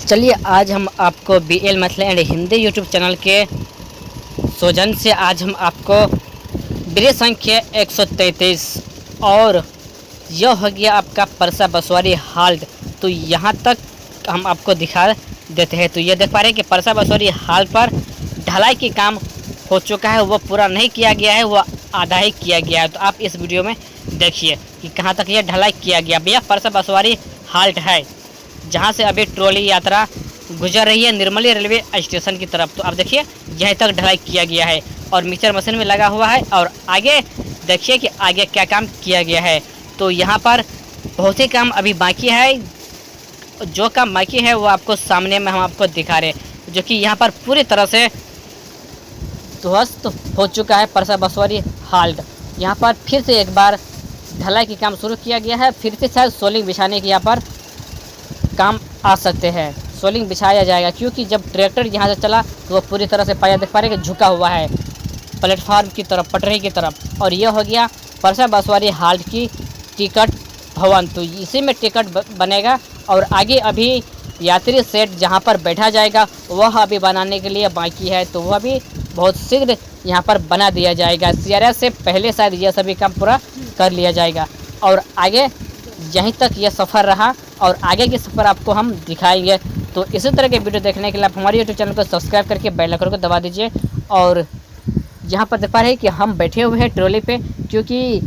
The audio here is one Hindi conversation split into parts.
चलिए आज हम आपको BL Maithili and Hindi YouTube channel के सौजन्य से आज हम आपको ब्रिज संख्या 133 और यह हो गया आपका परसा बसवारी हाल्ट। तो यहाँ तक हम आपको दिखा देते हैं। तो ये देख पा रहे हैं कि परसा बसवारी हाल्ट पर ढलाई की काम हो चुका है, वो पूरा नहीं किया गया है, वो आधा ही किया गया है। तो आप इस वीडियो में देखिए कि कहाँ तक ये ढलाई किया गया। भैया परसा बसवारी हाल्ट है जहाँ से अभी ट्रॉली यात्रा गुजर रही है निर्मली रेलवे स्टेशन की तरफ। तो आप देखिए यहीं तक ढलाई किया गया है और मिक्सर मशीन में लगा हुआ है। और आगे देखिए कि आगे क्या काम किया गया है। तो यहाँ पर बहुत ही काम अभी बाकी है, जो काम बाकी है वो आपको सामने में हम आपको दिखा रहे हैं, जो कि यहाँ पर पूरी तरह से ध्वस्त हो चुका है परसा बसवारी हाल्ट। यहाँ पर फिर से एक बार ढलाई की काम शुरू किया गया है, फिर से शायद सोलिंग बिछाने की यहाँ पर काम आ सकते हैं, सोलिंग बिछाया जाएगा। क्योंकि जब ट्रैक्टर यहाँ से चला तो वो पूरी तरह से पाया देख पा रहे हैं कि झुका हुआ है प्लेटफार्म की तरफ, पटरी की तरफ। और यह हो गया परसा बसवारी हाल्ट की टिकट भवन। तो इसी में टिकट बनेगा और आगे अभी यात्री सेट जहाँ पर बैठा जाएगा वह अभी बनाने के लिए बाकी है। तो वह भी बहुत शीघ्र यहाँ पर बना दिया जाएगा। CRS से पहले शायद यह सभी काम पूरा कर लिया जाएगा। और आगे यहीं तक यह सफ़र रहा और आगे की सफ़र आपको हम दिखाएंगे। तो इसी तरह के वीडियो देखने के लिए आप हमारे यूट्यूब चैनल को सब्सक्राइब करके बेल आइकन को दबा दीजिए। और यहाँ पर देख पा रहे हैं कि हम बैठे हुए हैं ट्रॉली पे, क्योंकि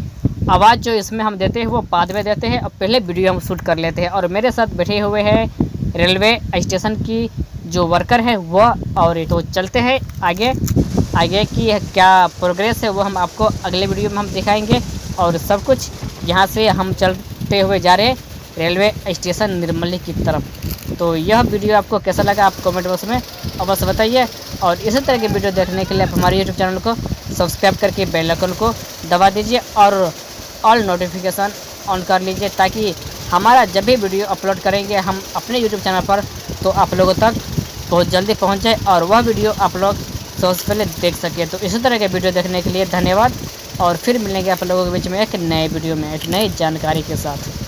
आवाज़ जो इसमें हम देते हैं वो बाद में देते हैं और पहले वीडियो हम शूट कर लेते हैं। और मेरे साथ बैठे हुए हैं रेलवे स्टेशन की जो वर्कर है वह। और तो चलते हैं आगे की क्या प्रोग्रेस है वो हम आपको अगले वीडियो में हम दिखाएंगे। और सब कुछ यहाँ से हम चलते हुए जा रहे हैं रेलवे स्टेशन निर्मली की तरफ। तो यह वीडियो आपको कैसा लगा आप कमेंट बॉक्स में अवश्य बताइए। और इसी तरह के वीडियो देखने के लिए आप हमारे यूट्यूब चैनल को सब्सक्राइब करके बेल आइकन को दबा दीजिए और ऑल नोटिफिकेशन ऑन कर लीजिए, ताकि हमारा जब भी वीडियो अपलोड करेंगे हम अपने यूट्यूब चैनल पर तो आप लोगों तक बहुत जल्दी पहुंच जाए और वह वीडियो आप लोग सबसे पहले देख सकें। तो इसी तरह के वीडियो देखने के लिए धन्यवाद और फिर मिलेंगे आप लोगों के बीच में एक नए वीडियो में एक नई जानकारी के साथ।